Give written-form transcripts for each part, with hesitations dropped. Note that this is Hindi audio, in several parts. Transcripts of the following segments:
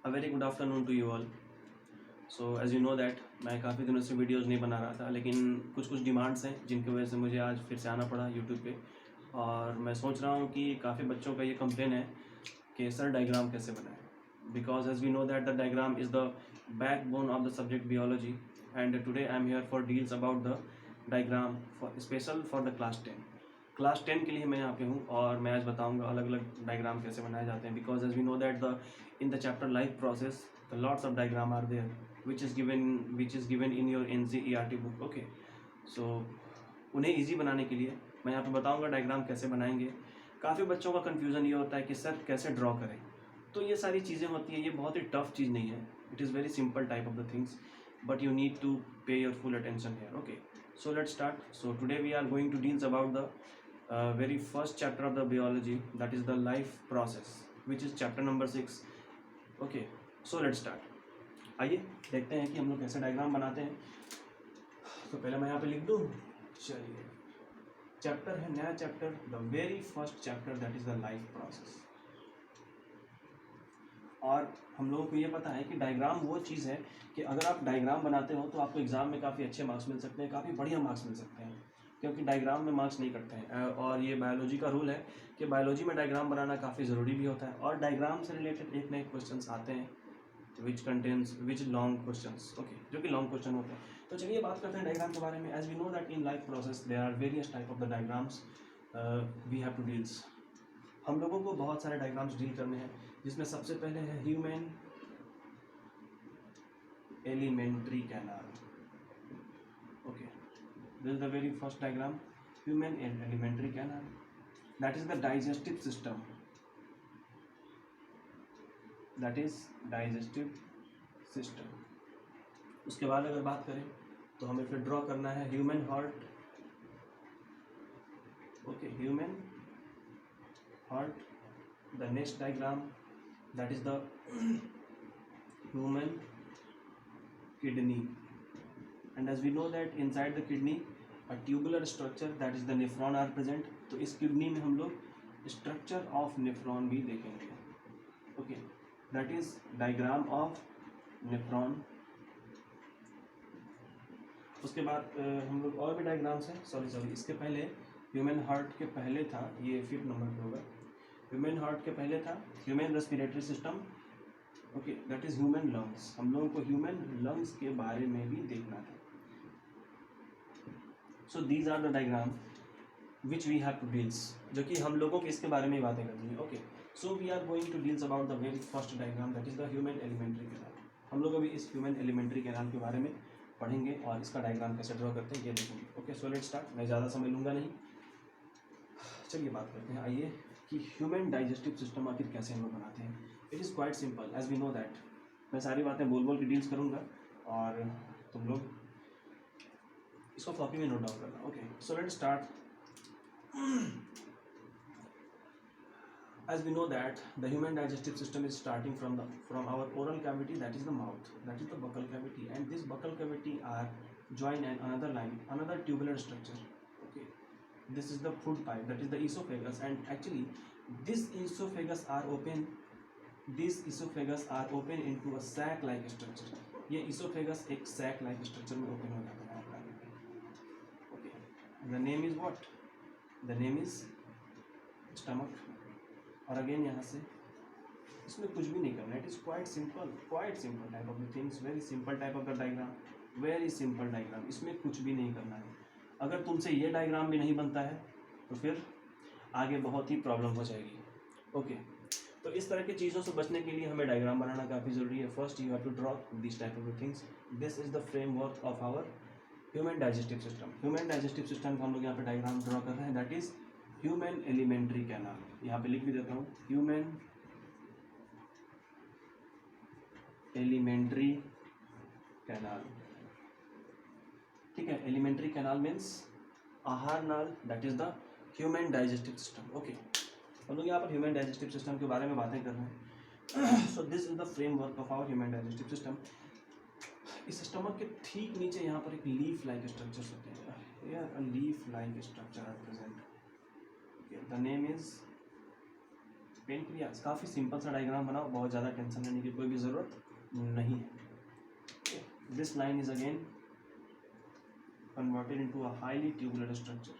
A very good afternoon to you all. So as you know that मैं काफ़ी दिनों से वीडियोज़ नहीं बना रहा था, लेकिन कुछ डिमांड्स हैं जिनकी वजह से मुझे आज फिर से आना पड़ा यूट्यूब पे। और मैं सोच रहा हूँ कि काफ़ी बच्चों का ये कंप्लेन है कि सर डायग्राम कैसे बनाएं, because as we know that the diagram is the backbone of the subject biology and today I am here for deals about the diagram for special for the class 10 के लिए मैं यहाँ पे हूँ। और मैं आज बताऊँगा अलग अलग डायग्राम कैसे बनाए जाते हैं, because as we know that the in the chapter life process the lots of diagram are there which is given in your NCERT book. Okay, so उन्हें इजी बनाने के लिए मैं यहाँ पे बताऊँगा डायग्राम कैसे बनाएंगे। काफ़ी बच्चों का कन्फ्यूज़न ये होता है कि सर कैसे ड्रॉ करें, तो ये सारी चीज़ें होती हैं। ये बहुत ही टफ चीज़ नहीं है, it is very simple type of the things, but you need to pay your full attention here. Okay, so let's start. So today we are going to deals about the very first chapter of the biology, that is the life process, which is chapter number 6. Okay, so let's start. आइए देखते हैं कि हम लोग कैसे डायग्राम बनाते हैं। तो पहले मैं यहाँ पे लिख दूँ। चलिए, चैप्टर है, नया chapter, the very first chapter, that is the life process. और हम लोगों को ये पता है कि डायग्राम वो चीज़ है कि अगर आप डायग्राम बनाते हो तो आपको एग्ज़ाम में काफ़ी अच्छे मार्क्स मिल सकते हैं, काफ़ी बढ़िया मार्क्स मिल सकते हैं, क्योंकि डायग्राम में मार्क्स नहीं कटते हैं। और ये बायोलॉजी का रूल है कि बायोलॉजी में डायग्राम बनाना काफ़ी ज़रूरी भी होता है। और डायग्राम से रिलेटेड एक नए क्वेश्चंस आते हैं विच लॉन्ग क्वेश्चंस, ओके, जो कि लॉन्ग क्वेश्चन होते हैं। तो चलिए बात करते हैं डायग्राम के बारे में। As we know that in life process there are various type of the diagrams we have to deals. हम लोगों को बहुत सारे डायग्राम्स डील करने हैं, जिसमें सबसे पहले है human alimentary canal. Okay, this is the very first diagram, human elementary canal, that is the digestive system, that is digestive system. उसके बाद अगर बात करें तो हमें फिर ड्रॉ करना है human heart. Okay, human heart, the next diagram that is the human kidney, and as we know that inside the kidney a tubular structure that is the nephron are present. तो इस किडनी में हम लोग स्ट्रक्चर ऑफ नेफ्रॉन भी देखेंगे। Okay, that is diagram of nephron. उसके बाद हम लोग और भी डायग्राम्स हैं। सॉरी, इसके पहले ह्यूमन हार्ट के पहले था, ये 5th नंबर पे होगा। ह्यूमन हार्ट के पहले था human respiratory system. Okay, that is human lungs. हम लोगों को ह्यूमन लंग्स के बारे में भी देखना था। So these are the diagram which we have to deals, जो कि हम लोगों को इसके बारे में ही बातें करनी है। Okay, so we are going to deals about the very first diagram, that is the human alimentary canal. हम लोग अभी इस ह्यूमन एलिमेंट्री कैनाल के बारे में पढ़ेंगे और इसका डायग्राम कैसे ड्रॉ करते हैं ये देखेंगे। Okay, so let's start. मैं ज़्यादा समय लूँगा नहीं, चलिए बात करते हैं। आइए कि ह्यूमन डाइजेस्टिव सिस्टम आखिर कैसे हम लोग बनाते हैं। It is quite simple, as we know that. मैं सारी बातें बोल बोल के डील्स करूँगा और तुम लोग इसको कॉपी में नोट डाउन करना। Okay, so let's start. As we know that the human digestive system is starting from our oral cavity, that is the mouth, that is the buccal cavity, and this buccal cavity are joined and another line, another tubular structure. Okay, this is the food pipe, that is the esophagus, and actually this esophagus are open, these esophagus are open into a sac like structure. ये esophagus एक sac like structure में open हो जाता है आपका। Okay, the name is what? The name is stomach। और अगेन यहाँ से इसमें कुछ भी नहीं करना है। It is quite simple type of the things, very simple type of the diagram, very simple diagram. इसमें कुछ भी नहीं करना है। अगर तुमसे ये डायग्राम भी नहीं बनता है तो फिर आगे बहुत ही प्रॉब्लम हो जाएगी। ओके, तो इस तरह की चीज़ों से बचने के लिए हमें डायग्राम बनाना काफ़ी ज़रूरी है। First you have to draw this type of the things. This is the framework of our human digestive system. Human digestive system का हम लोग यहाँ पे डायग्राम ड्रॉ कर रहे हैं, that is human alimentary canal. यहाँ पे लिख भी देता हूँ, ह्यूमन एलिमेंट्री कैनाल। ठीक है, एलिमेंट्री कैनाल मीन्स आहार नाल, that is the human digestive system. Okay, हम लोग यहाँ पर ह्यूमन डाइजेस्टिव सिस्टम के बारे में बातें कर रहे हैं। So this is the framework of our human digestive system. इस स्टमक के ठीक नीचे यहाँ पर एक लीफ लाइक स्ट्रक्चर होते हैं। Here a leaf like structure are present. Okay, the name is pancreas, काफ़ी सिंपल सा डायग्राम बनाओ, बहुत ज़्यादा टेंशन लेने की कोई भी ज़रूरत नहीं है। This line is again converted into a highly tubular structure,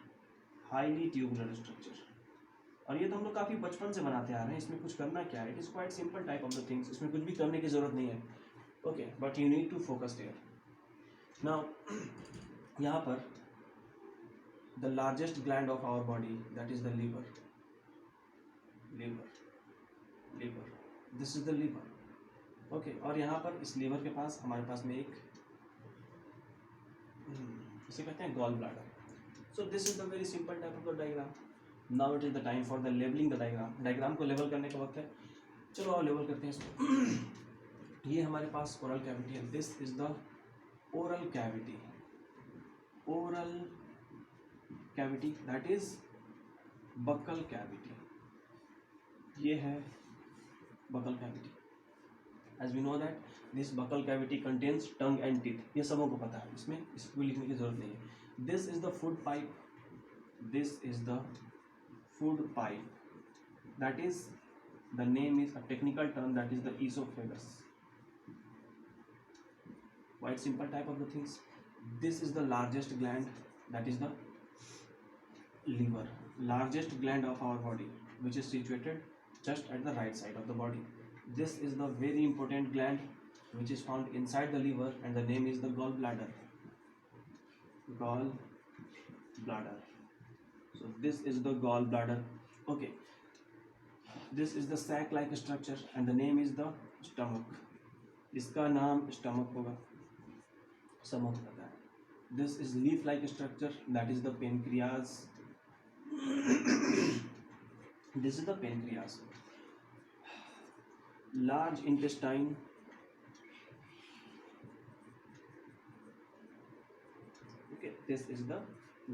highly tubular structure. और ये तो हम लोग काफ़ी बचपन से बनाते आ रहे हैं, इसमें कुछ करना क्या है, it is quite simple type of the things, इसमें कुछ भी करने की ज़रूरत नहीं है। Okay, but you need to focus there. Now यहाँ पर the largest gland of our body, that is the liver, liver, liver, this is the liver. Okay, और यहाँ पर इस लीवर के पास हमारे पास में एक इसे कहते हैं gall bladder. So this is the very simple type of the diagram. Now it is the time for the levelling the diagram. Diagram को लेवल करने का वक्त है, चलो और लेवल करते हैं इसको। ये हमारे पास ओरल कैविटी है, this is the oral cavity, oral cavity that is buccal cavity, ये है buccal cavity. As we know that this buccal cavity contains tongue and teeth, ये सबों को पता है, इसमें इसको लिखने की जरूरत नहीं है। This is the food pipe, this is the food pipe, that is the name is a technical term, that is the esophagus, quite simple type of the things. This is the largest gland, that is the liver, largest gland of our body, which is situated just at the right side of the body. This is the very important gland which is found inside the liver, and the name is the gallbladder, gallbladder. So this is the gallbladder. Okay, this is the sac like structure and the name is the stomach, इसका नाम stomach होगा, समझ पता है। This is leaf like structure, that is the pancreas, this is the pancreas. Large intestine, okay, this is the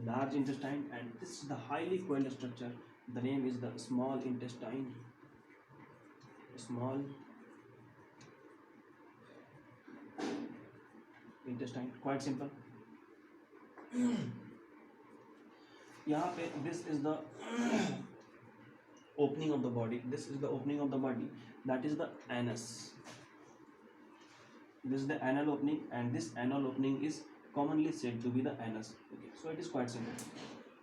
large intestine, and this is the highly coiled structure, the name is the small intestine, small intestine, quite simple. यहाँ पे this is the opening of the body, this is the opening of the body, that is the anus, this is the anal opening, and this anal opening is commonly said to be the anus. Okay, so it is quite simple.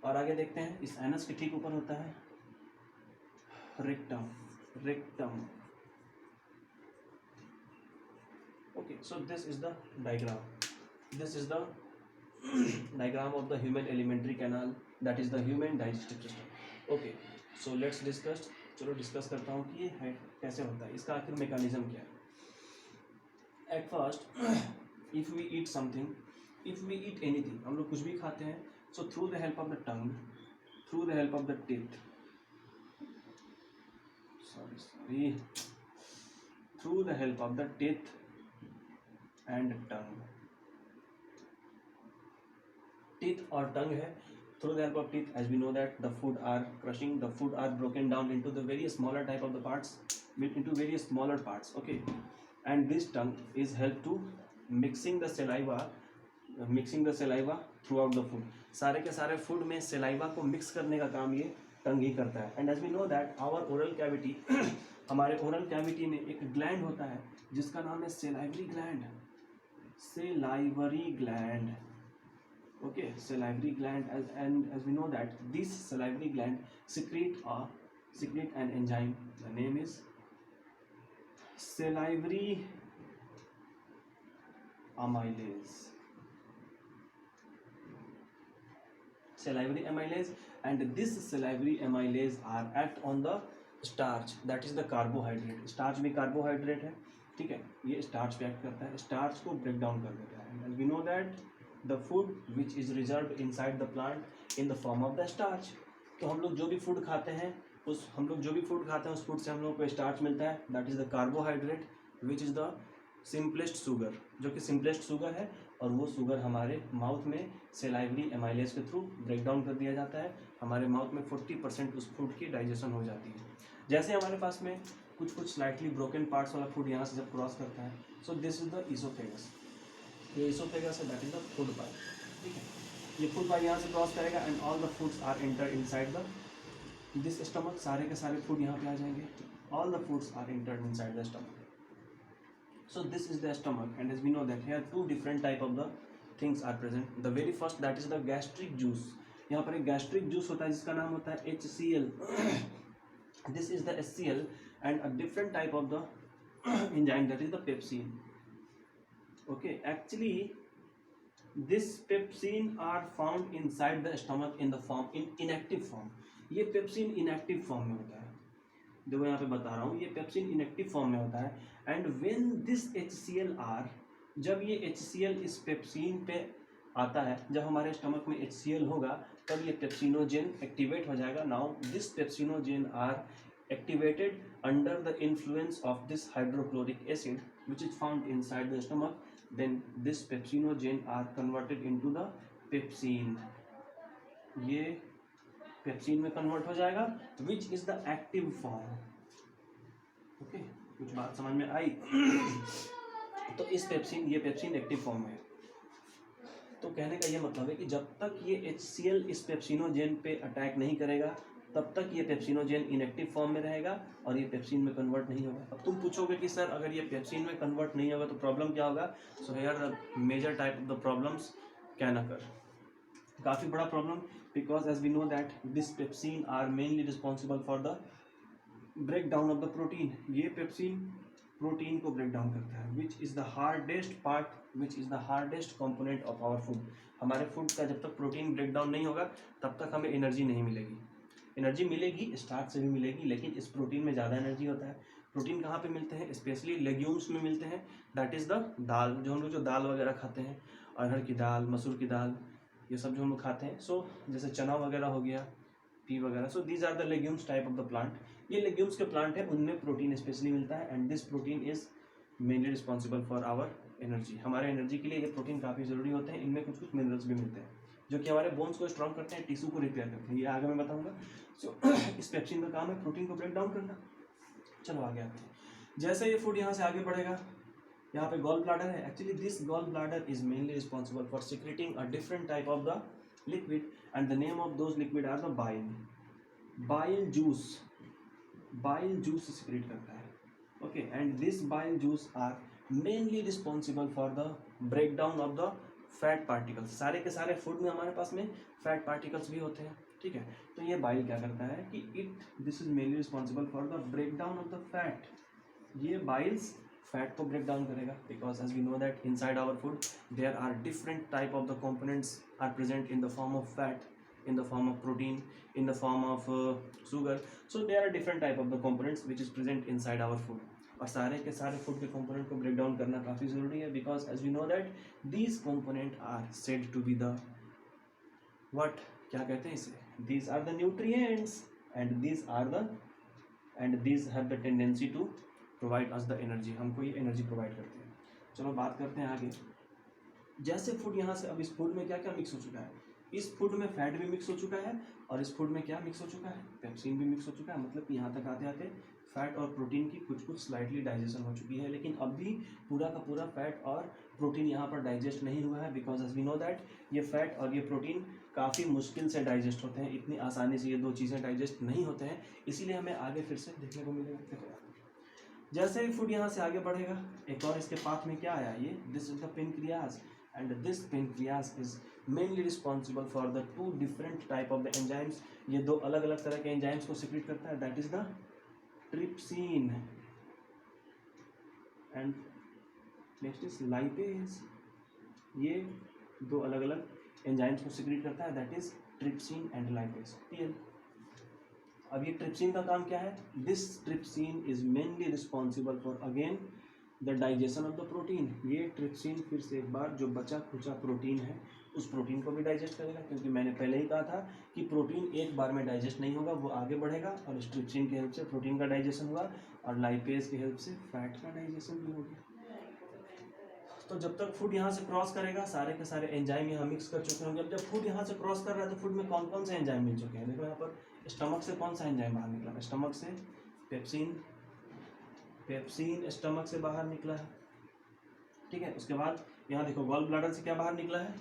और आगे देखते हैं, इस anus के ठीक ऊपर होता है rectum, rectum. Okay, so this is the diagram, this is the diagram of the human alimentary canal, that is the human digestive system. Okay, so let's discuss, चलो डिस्कस करता हूँ कि ये है कैसे होता है, इसका आखिर मैकेनिज्म क्या है। At first if we eat something, if we eat anything, हम लोग कुछ भी खाते हैं, so through the help of the tongue, through the help of the teeth, sorry, through the help of the teeth and tongue, teeth और टंग है, through the help of teeth, as we know that the food are crushing, the food are broken down into the very smaller type of the parts, into very smaller parts. Okay, and this tongue is help to mixing the saliva throughout the food. सारे के सारे फूड में saliva को मिक्स करने का काम ये टंग ही करता है। and as we know that our oral cavity हमारे oral cavity में एक ग्लैंड होता है जिसका नाम है salivary gland, salivary gland. Okay, salivary gland, and as we know that this salivary gland secrete an enzyme, the name is salivary amylase, salivary amylase, and this salivary amylase are act on the starch, that is the carbohydrate. starch भी carbohydrate है, ठीक है, ये starch पे act करता है, starch को break down कर देता है, and we know that the food which is reserved inside the plant in the form of the starch. तो हम लोग जो भी फूड खाते हैं उस फूड से हम लोग को स्टार्च मिलता है, that is the carbohydrate which is the simplest sugar, जो कि सिंपलेस्ट शुगर है, और वो शुगर हमारे माउथ में सेलाइवरी एमाइलेज के थ्रू ब्रेक डाउन कर दिया जाता है, हमारे माउथ में 40% उस फूड की डाइजेशन हो जाती है। जैसे हमारे पास में कुछ स्लाइटली ब्रोकन पार्ट्स वाला फूड यहाँ से जब क्रॉस करता है, so this is the oesophagus, ये इसोफेगस है, that is the food pipe, ठीक है, ये फूड पाइप यहाँ से क्रॉस करेगा and all the foods are enter inside the this stomach, सारे के सारे फूड यहाँ पे आ जाएंगे. All the foods are entered inside the stomach. So this is the stomach, and as we know that here two different type of the things are present. The very first, that is the gastric juice. यहाँ पर एक gastric juice होता है जिसका नाम होता है HCl. This is the HCl, and a different type of the enzyme, that is the pepsin. Okay, actually this pepsin are found inside the stomach in the form, in inactive form. ये pepsin inactive form में होता है. देखो यहाँ पे बता रहा हूँ, ये पेप्सिन इनएक्टिव फॉर्म में होता है. एंड व्हेन दिस HCl, जब ये HCl इस पेप्सिन पे आता है, जब हमारे स्टमक में HCl होगा तब ये पेप्सिनोजेन एक्टिवेट हो जाएगा. Now this pepsinogen are activated under the influence of this hydrochloric acid which is found inside the stomach. Then this pepsinogen are converted into the pepsin. ये पेप्सिन में कन्वर्ट हो जाएगा, which is the active form. Okay, कुछ बात समझ में आई? तो इस पेप्सिन, ये पेप्सिन एक्टिव फॉर्म है. तो कहने का ये मतलब है कि जब तक ये HCl इस पेप्सिनोजेन पे अटैक नहीं करेगा तब तक ये पेप्सिनोजेन इनएक्टिव फॉर्म में रहेगा और ये पेप्सिन में कन्वर्ट नहीं होगा. अब तुम पूछोगे कि सर अगर ये पेप्सिन में कन्वर्ट नहीं होगा तो प्रॉब्लम क्या होगा? So here the major type of the problems can occur. काफ़ी बड़ा problem, because as we know that this pepsin are mainly responsible for the breakdown of the protein. ये पेप्सिन प्रोटीन को ब्रेक डाउन करता है, which is the hardest part, which is the hardest component of our food. हमारे फूड का जब तक प्रोटीन ब्रेक डाउन नहीं होगा तब तक हमें एनर्जी नहीं मिलेगी. एनर्जी मिलेगी, स्टार्च से भी मिलेगी, लेकिन इस प्रोटीन में ज़्यादा एनर्जी होता है. प्रोटीन कहाँ पे मिलते हैं? स्पेशली लेग्यूम्स में मिलते हैं. दैट इज़ द दाल, जो हम लोग जो दाल वगैरह खाते हैं, अरहर की दाल, मसूर की दाल, ये सब जो हम लोग खाते हैं. सो जैसे चना वगैरह हो गया, पी वगैरह. So these are the legumes type of the plant. ये लेग्यूम्स के प्लांट है, उनमें प्रोटीन स्पेशली मिलता है. And this protein is mainly responsible for our energy. हमारे एनर्जी के लिए ये प्रोटीन काफ़ी ज़रूरी होते हैं. इनमें कुछ कुछ मिनरल्स भी मिलते हैं जो कि हमारे बोन्स को स्ट्रॉन्ग करते हैं, टिश्यू को रिपेयर करते हैं. ये आगे मैं बताऊँगा. सो इस पेप्सिन का काम है प्रोटीन को ब्रेक डाउन करना. चलो आगे आते हैं. जैसे ये फूड यहाँ से आगे बढ़ेगा, यहाँ पे गॉल ब्लाडर है. Actually this gall bladder is mainly responsible for secreting a different type of the liquid, and the name of those liquid are the bile juice. Bile juice secrete करता है. Okay, and this bile juice are mainly responsible for the breakdown of the fat particles. सारे के सारे फूड में हमारे पास में फैट पार्टिकल्स भी होते हैं. ठीक है, तो ये बाइल क्या करता है कि this is mainly responsible for the breakdown of the fat. ये बाइल्स फैट को ब्रेक डाउन करेगा, because as we know that inside our food there are different type of the components are present in the form of fat, in the form of protein, in the form of sugar. So there are different type of the components which is present inside our food. और सारे के सारे फूड के कंपोनेंट को ब्रेक डाउन करना काफ़ी ज़रूरी है, because as we know that these component are said to be the what, क्या कहते हैं इसे? These are the nutrients and these have the tendency to provide us the energy. हमको ये एनर्जी प्रोवाइड करते हैं. चलो बात करते हैं आगे. जैसे फूड यहाँ से, अब इस फूड में क्या क्या मिक्स हो चुका है? इस फूड में फैट भी मिक्स हो चुका है और इस फूड में क्या मिक्स हो चुका है? पेप्सिन भी मिक्स हो चुका है. मतलब कि यहाँ तक आते आते फैट और प्रोटीन की कुछ कुछ स्लाइटली डाइजेशन हो चुकी है, लेकिन अब भी पूरा का पूरा फैट और प्रोटीन यहाँ पर डाइजेस्ट नहीं हुआ है, because as we know that ये फैट और ये प्रोटीन काफ़ी मुश्किल से डाइजेस्ट होते हैं. इतनी आसानी से ये दो चीज़ें डाइजेस्ट नहीं होते हैं, इसीलिए हमें आगे फिर से देखने को मिलेगा. जैसे ही फूड यहाँ से आगे बढ़ेगा, एक और इसके पाथ में क्या आया? ये this is the pancreas, and this pancreas is mainly responsible for the two different type of the enzymes. ये दो अलग अलग तरह के एंजाइम्स को सिक्रीट करता है. That is the trypsin and next is lipase. ये दो अलग अलग एंजाइम्स को सिक्रीट करता है. That is trypsin and lipase. Clear? अब ये ट्रिप्सिन का काम क्या है? This trypsin is mainly responsible for again the digestion of the protein. ये ट्रिप्सिन फिर से एक बार जो बचा खुचा प्रोटीन है उस प्रोटीन को भी डाइजेस्ट करेगा, क्योंकि मैंने पहले ही कहा था कि प्रोटीन एक बार में डाइजेस्ट नहीं होगा, वो आगे बढ़ेगा. और इस ट्रिप्सिन की हेल्प से प्रोटीन का डाइजेशन हुआ और लाइपेज की हेल्प से फैट का डाइजेशन भी हो गया. तो जब तक फूड यहाँ से क्रॉस करेगा, सारे के सारे एंजाइम यहाँ मिक्स कर चुके होंगे. जब फूड यहाँ से क्रॉस कर रहा है तो फूड में कौन कौन से एंजाइम मिल चुके हैं? देखो यहाँ पर स्टमक से कौन सा एंजाइम बाहर निकला? स्टमक से पेप्सिन स्टमक से बाहर निकला है. ठीक है, उसके बाद यहाँ देखो गॉल ब्लैडर से क्या बाहर निकला है?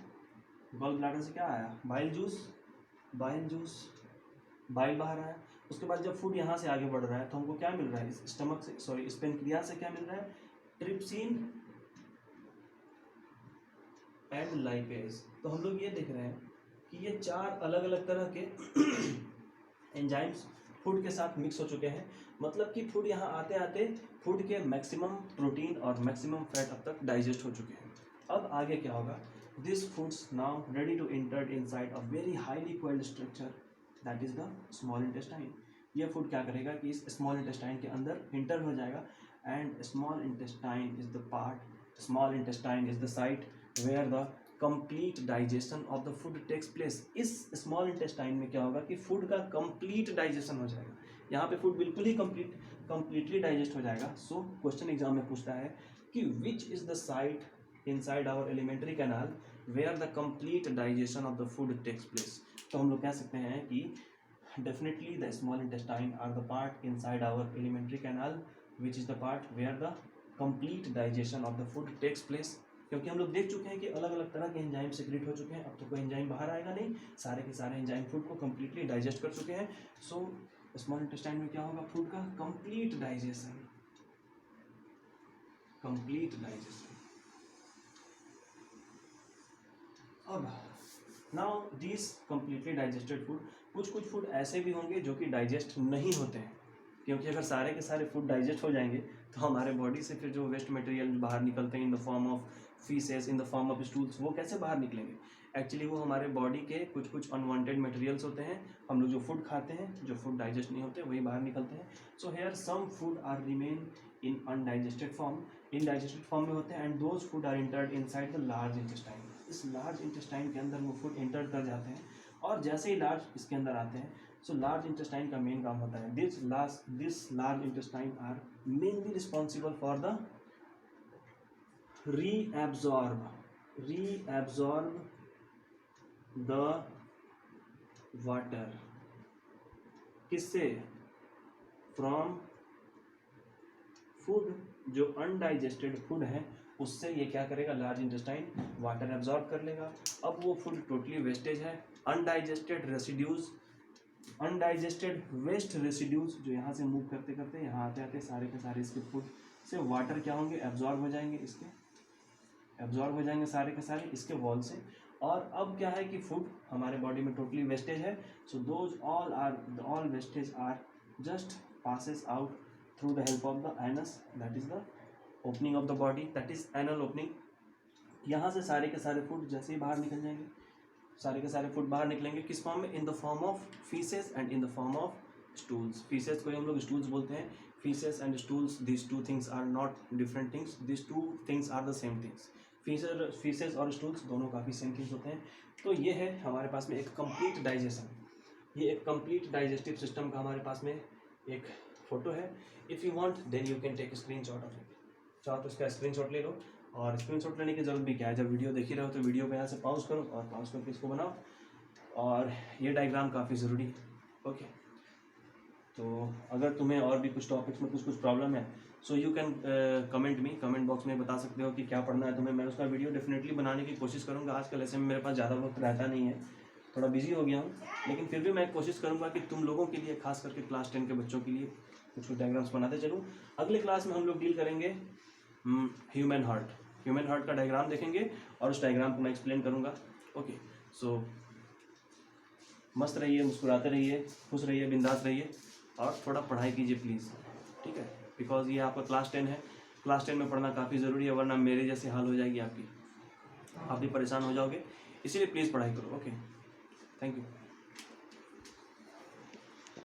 गॉल ब्लैडर से क्या आया? बाइल जूस बाइल बाहर आया. उसके बाद जब फूड यहाँ से आगे बढ़ रहा है तो हमको क्या मिल रहा है, इस स्टमक से, सॉरी इस पेनक्रियास से क्या मिल रहा है, ट्रिप्सिन एंड लाइपेज। तो हम लोग ये देख रहे हैं कि ये 4 अलग अलग तरह के एंजाइम्स फूड के साथ मिक्स हो चुके हैं। मतलब कि फूड यहाँ आते आते फूड के मैक्सिमम प्रोटीन और मैक्सिमम फैट अब तक डाइजेस्ट हो चुके हैं। अब आगे क्या होगा, this foods now ready to enter inside a very highly coiled structure that is the small intestine. ये फूड क्या करेगा कि इस स्मॉल इंटेस्टाइन के अंदर इंटर हो जाएगा and small intestine is the part, small intestine is the site where the complete digestion of the food takes place. इस स्मॉल इंटेस्टाइन में क्या होगा कि फूड का कंप्लीट डाइजेशन हो जाएगा। यहाँ पे फूड बिल्कुल ही कंप्लीटली डाइजेस्ट हो जाएगा। सो क्वेश्चन एग्जाम में पूछता है कि which is the site inside our alimentary canal where the complete digestion of the food takes place. तो हम लोग कह सकते हैं कि definitely the small intestine are the part inside our alimentary canal which is the part where the complete digestion of the food takes place. क्योंकि हम लोग देख चुके हैं कि अलग अलग तरह के एंजाइम सीक्रेट हो चुके हैं, अब तो कोई एंजाइम बाहर आएगा नहीं, सारे के सारे एंजाइम फूड को कम्प्लीटली डाइजेस्ट कर चुके हैं। सो स्मॉल इंटेस्टाइन में क्या होगा, फूड का कंप्लीट डाइजेशन, कंप्लीट डाइजेशन। अब now this completely digested food, कुछ फूड ऐसे भी होंगे जो कि डाइजेस्ट नहीं होते हैं, क्योंकि अगर सारे के सारे फूड डाइजेस्ट हो जाएंगे तो हमारे बॉडी से फिर जो वेस्ट मटेरियल बाहर निकलते हैं इन the form of faeces, in the form of stools, वो कैसे बाहर निकलेंगे। एक्चुअली वो हमारे बॉडी के कुछ अनवांटेड मटेरियल्स होते हैं। हम लोग जो फूड खाते हैं, जो फूड डाइजेस्ट नहीं होते वही बाहर निकलते हैं। So here some food are remain in undigested form, indigested form में होते हैं and those food are entered inside the large intestine. इस लार्ज इंटेस्टाइन के अंदर वो फूड इंटर कर जाते हैं और जैसे ही लार्ज इसके अंदर आते हैं, सो लार्ज इंटेस्टाइन का मेन काम होता है, this large intestine are mainly responsible for the reabsorb the water. किससे, फ्रॉम फूड, जो अनडाइजेस्टेड फूड है उससे ये क्या करेगा, लार्ज इंटेस्टाइन वाटर एब्जॉर्ब कर लेगा। अब वो फूड टोटली वेस्टेज है, अनडाइजेस्टेड वेस्ट रेसिड्यूज जो यहाँ से मूव करते करते यहाँ आते आते सारे के सारे इसके फूड से वाटर क्या होंगे, एब्जॉर्ब हो जाएंगे, इसके एब्जॉर्ब हो जाएंगे सारे के सारे इसके वॉल से। और अब क्या है कि फूड हमारे बॉडी में टोटली वेस्टेज है, so those all wastage are just passes out through the help of the anus, that is the opening of the body, that is anal opening. यहाँ से सारे के सारे फूड जैसे ही बाहर निकल जाएंगे, सारे के सारे फूड बाहर निकलेंगे किस फॉर्म में, in the form of faeces and in the form of stools. Faeces को हम लोग स्टूल्स बोलते हैं, faeces and stools, this two things are not different things, this two things are the same things. Faeces और स्टूल्स दोनों काफ़ी सेम थिंग्स होते हैं। तो ये है हमारे पास में एक कंप्लीट डाइजेशन, ये एक कंप्लीट डाइजेस्टिव सिस्टम का हमारे पास में एक फ़ोटो है। If you want then you can take screenshot of it. चाहो तो इसका स्क्रीनशॉट ले लो, और स्क्रीनशॉट लेने की जरूरत भी क्या है, जब वीडियो देख ही रहे हो तो वीडियो को यहाँ से पॉज करो और पॉज करके इसको बनाओ, और ये डायग्राम काफ़ी ज़रूरी है। ओके, तो अगर तुम्हें और भी कुछ टॉपिक्स में कुछ प्रॉब्लम है, so you can comment me, comment box में बता सकते हो कि क्या पढ़ना है तुम्हें। मैं उसका वीडियो डेफिनेटली बनाने की कोशिश करूँगा। आजकल ऐसे में मेरे पास ज़्यादा वक्त रहता नहीं है, थोड़ा बिजी हो गया हूँ, लेकिन फिर भी मैं कोशिश करूँगा कि तुम लोगों के लिए, खास करके क्लास 10 के बच्चों के लिए कुछ डायग्राम्स बनाते चलूँ। अगले क्लास में हम लोग डील करेंगे ह्यूमन हार्ट का डायग्राम देखेंगे और उस डायग्राम को मैं एक्सप्लेन करूँगा। ओके, सो मस्त रहिए, मुस्कुराते रहिए, खुश रहिए, बिंदास रहिए, और थोड़ा पढ़ाई कीजिए प्लीज़, ठीक है, बिकॉज ये आपका क्लास 10 है। क्लास 10 में पढ़ना काफ़ी ज़रूरी है, वरना मेरे जैसे हाल हो जाएगी आपकी, आप भी परेशान हो जाओगे, इसीलिए प्लीज़ पढ़ाई करो। Okay, thank you.